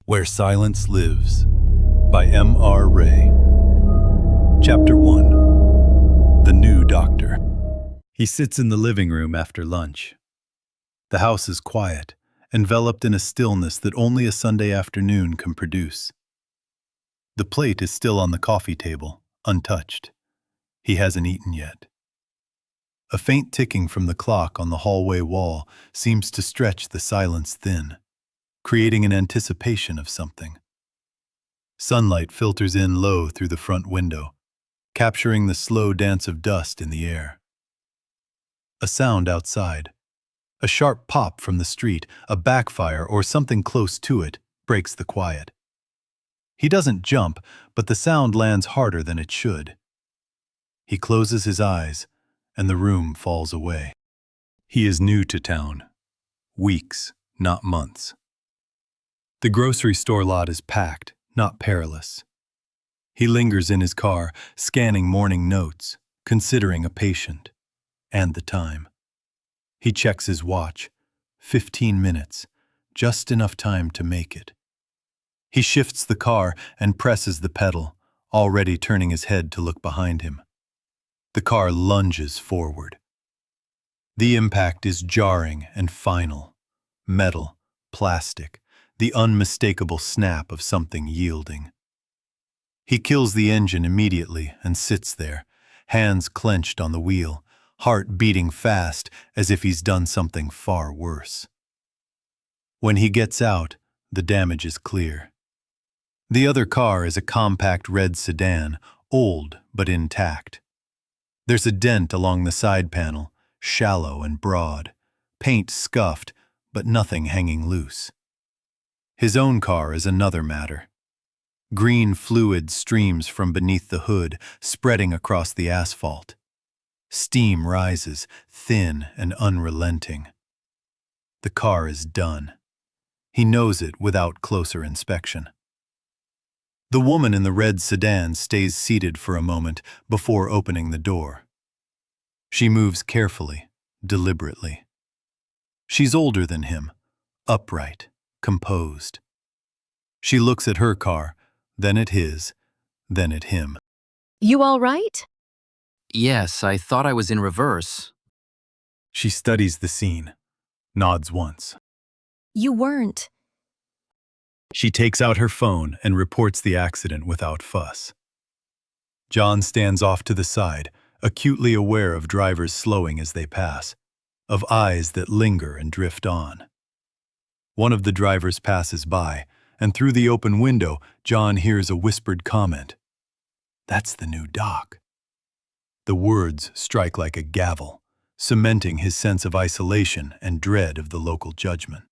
Where Silence Lives by M.R. Ray. Chapter 1. The New Doctor. He sits in the living room after lunch. The house is quiet, enveloped in a stillness that only a Sunday afternoon can produce. The plate is still on the coffee table, untouched. He hasn't eaten yet. A faint ticking from the clock on the hallway wall seems to stretch the silence thin, creating an anticipation of something. Sunlight filters in low through the front window, capturing the slow dance of dust in the air. A sound outside. A sharp pop from the street, a backfire or something close to it, breaks the quiet. He doesn't jump, but the sound lands harder than it should. He closes his eyes, and the room falls away. He is new to town. Weeks, not months. The grocery store lot is packed, not perilous. He lingers in his car, scanning morning notes, considering a patient, and the time. He checks his watch. 15 minutes, just enough time to make it. He shifts the car and presses the pedal, already turning his head to look behind him. The car lunges forward. The impact is jarring and final. Metal, plastic, the unmistakable snap of something yielding. He kills the engine immediately and sits there, hands clenched on the wheel, heart beating fast as if he's done something far worse. When he gets out, the damage is clear. The other car is a compact red sedan, old but intact. There's a dent along the side panel, shallow and broad, paint scuffed, but nothing hanging loose. His own car is another matter. Green fluid streams from beneath the hood, spreading across the asphalt. Steam rises, thin and unrelenting. The car is done. He knows it without closer inspection. The woman in the red sedan stays seated for a moment before opening the door. She moves carefully, deliberately. She's older than him, upright, composed. She looks at her car, then at his, then at him. You all right? Yes, I thought I was in reverse. She studies the scene, nods once. You weren't. She takes out her phone and reports the accident without fuss. John stands off to the side, acutely aware of drivers slowing as they pass, of eyes that linger and drift on. One of the drivers passes by, and through the open window, John hears a whispered comment. "That's the new doc." The words strike like a gavel, cementing his sense of isolation and dread of the local judgment.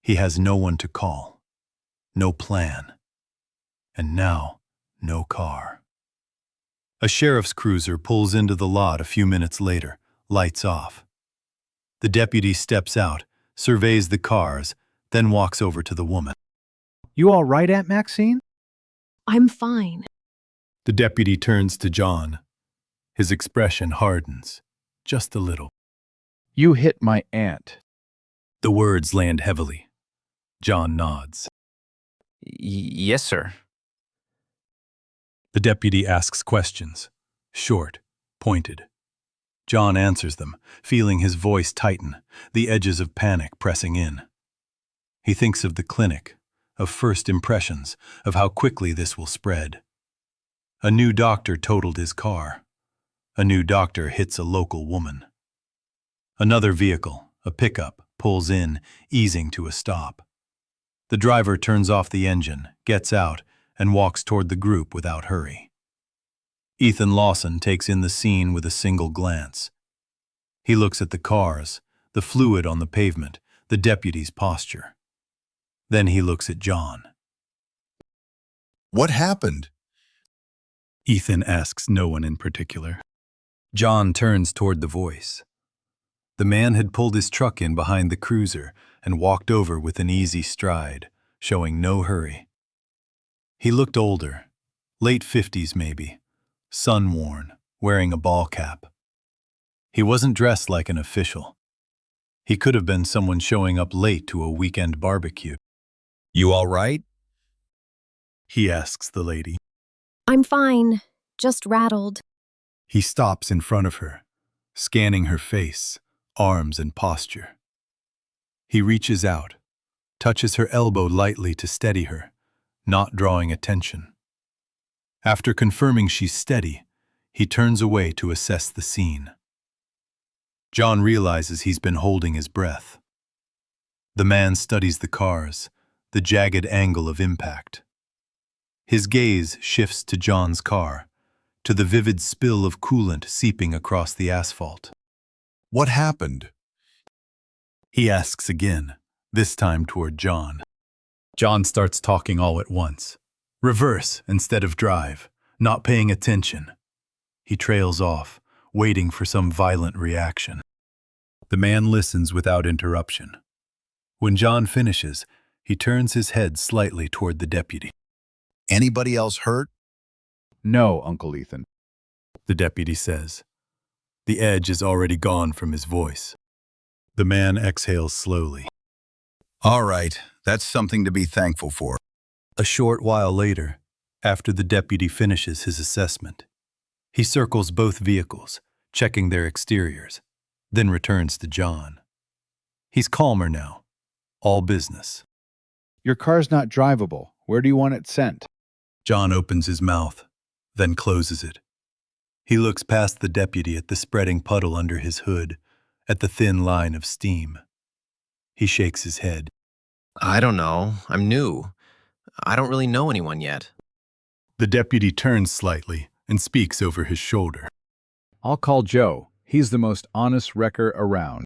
He has no one to call, no plan, and now no car. A sheriff's cruiser pulls into the lot a few minutes later, lights off. The deputy steps out, surveys the cars, then walks over to the woman. You all right, Aunt Maxine? I'm fine. The deputy turns to John. His expression hardens, just a little. You hit my aunt. The words land heavily. John nods. Yes, sir. The deputy asks questions, short, pointed. John answers them, feeling his voice tighten, the edges of panic pressing in. He thinks of the clinic, of first impressions, of how quickly this will spread. A new doctor totaled his car. A new doctor hits a local woman. Another vehicle, a pickup, pulls in, easing to a stop. The driver turns off the engine, gets out, and walks toward the group without hurry. Ethan Lawson takes in the scene with a single glance. He looks at the cars, the fluid on the pavement, the deputy's posture. Then he looks at John. What happened? Ethan asks no one in particular. John turns toward the voice. The man had pulled his truck in behind the cruiser and walked over with an easy stride, showing no hurry. He looked older, late 50s maybe, sun-worn, wearing a ball cap. He wasn't dressed like an official. He could have been someone showing up late to a weekend barbecue. You all right? He asks the lady. I'm fine, just rattled. He stops in front of her, scanning her face, arms, and posture. He reaches out, touches her elbow lightly to steady her, not drawing attention. After confirming she's steady, he turns away to assess the scene. John realizes he's been holding his breath. The man studies the cars, the jagged angle of impact. His gaze shifts to John's car, to the vivid spill of coolant seeping across the asphalt. What happened? He asks again, this time toward John. John starts talking all at once. Reverse instead of drive, not paying attention. He trails off, waiting for some violent reaction. The man listens without interruption. When John finishes, he turns his head slightly toward the deputy. Anybody else hurt? No, Uncle Ethan. The deputy says. The edge is already gone from his voice. The man exhales slowly. All right, that's something to be thankful for. A short while later, after the deputy finishes his assessment, he circles both vehicles, checking their exteriors, then returns to John. He's calmer now. All business. Your car's not drivable. Where do you want it sent? John opens his mouth, then closes it. He looks past the deputy at the spreading puddle under his hood, at the thin line of steam. He shakes his head. I don't know. I'm new. I don't really know anyone yet. The deputy turns slightly and speaks over his shoulder. I'll call Joe. He's the most honest wrecker around.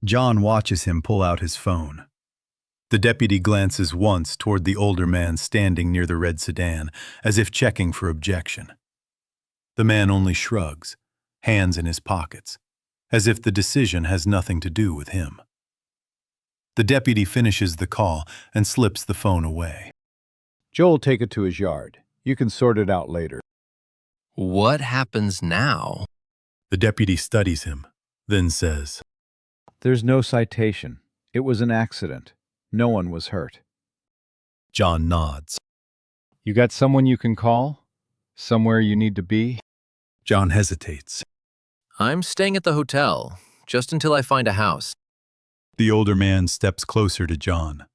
John watches him pull out his phone. The deputy glances once toward the older man standing near the red sedan, as if checking for objection. The man only shrugs, hands in his pockets, as if the decision has nothing to do with him. The deputy finishes the call and slips the phone away. Joe'll take it to his yard. You can sort it out later. What happens now? The deputy studies him, then says, There's no citation. It was an accident. No one was hurt. John nods. You got someone you can call? Somewhere you need to be? John hesitates. I'm staying at the hotel, just until I find a house. The older man steps closer to John,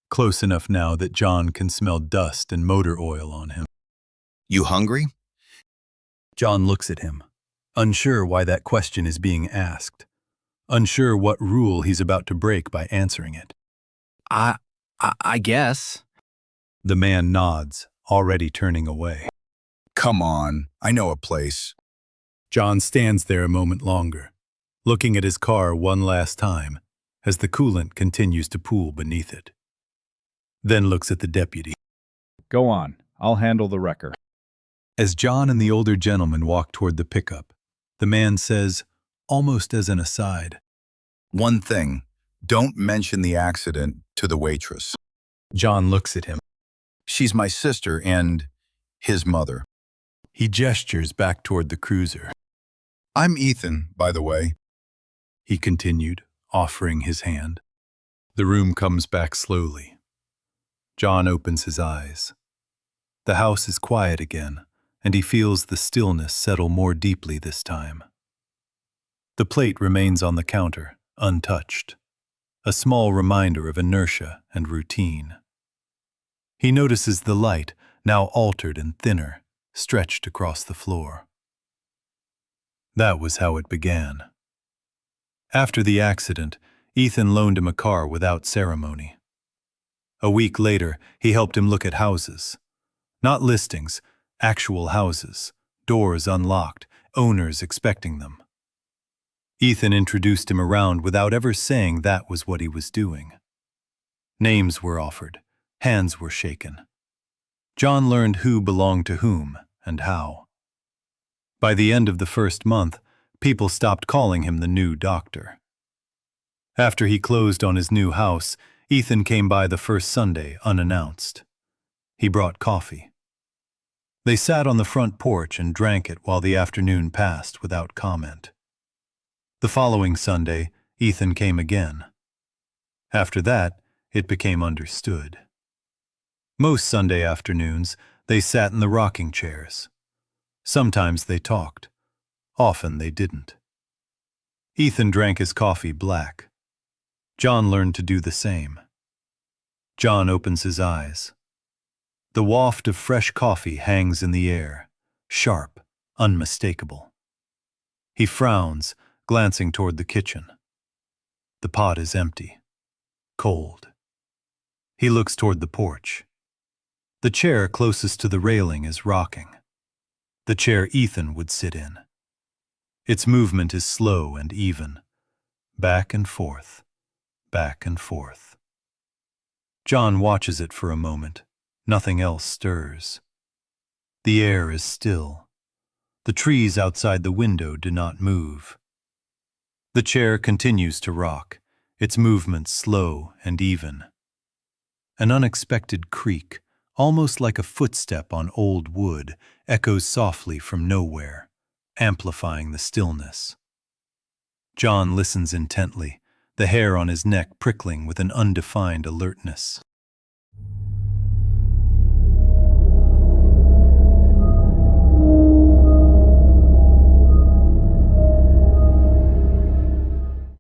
close enough now that John can smell dust and motor oil on him. You hungry? John looks at him, unsure why that question is being asked, unsure what rule he's about to break by answering it. I guess. The man nods, already turning away. Come on, I know a place. John stands there a moment longer, looking at his car one last time as the coolant continues to pool beneath it. Then looks at the deputy. Go on. I'll handle the wrecker. As John and the older gentleman walk toward the pickup, the man says, almost as an aside, One thing, don't mention the accident to the waitress. John looks at him. She's my sister and his mother. He gestures back toward the cruiser. I'm Ethan, by the way. He continued, offering his hand. The room comes back slowly. John opens his eyes. The house is quiet again, and he feels the stillness settle more deeply this time. The plate remains on the counter, untouched, a small reminder of inertia and routine. He notices the light, now altered and thinner, stretched across the floor. That was how it began. After the accident, Ethan loaned him a car without ceremony. A week later, he helped him look at houses. Not listings, actual houses, doors unlocked, owners expecting them. Ethan introduced him around without ever saying that was what he was doing. Names were offered, hands were shaken. John learned who belonged to whom and how. By the end of the first month, people stopped calling him the new doctor. After he closed on his new house, Ethan came by the first Sunday unannounced. He brought coffee. They sat on the front porch and drank it while the afternoon passed without comment. The following Sunday, Ethan came again. After that, it became understood. Most Sunday afternoons, they sat in the rocking chairs. Sometimes they talked. Often they didn't. Ethan drank his coffee black. John learned to do the same. John opens his eyes. The waft of fresh coffee hangs in the air, sharp, unmistakable. He frowns, glancing toward the kitchen. The pot is empty, cold. He looks toward the porch. The chair closest to the railing is rocking. The chair Ethan would sit in. Its movement is slow and even, back and forth, back and forth. John watches it for a moment. Nothing else stirs. The air is still. The trees outside the window do not move. The chair continues to rock, its movement slow and even. An unexpected creak, almost like a footstep on old wood, echoes softly from nowhere, amplifying the stillness. John listens intently, the hair on his neck prickling with an undefined alertness.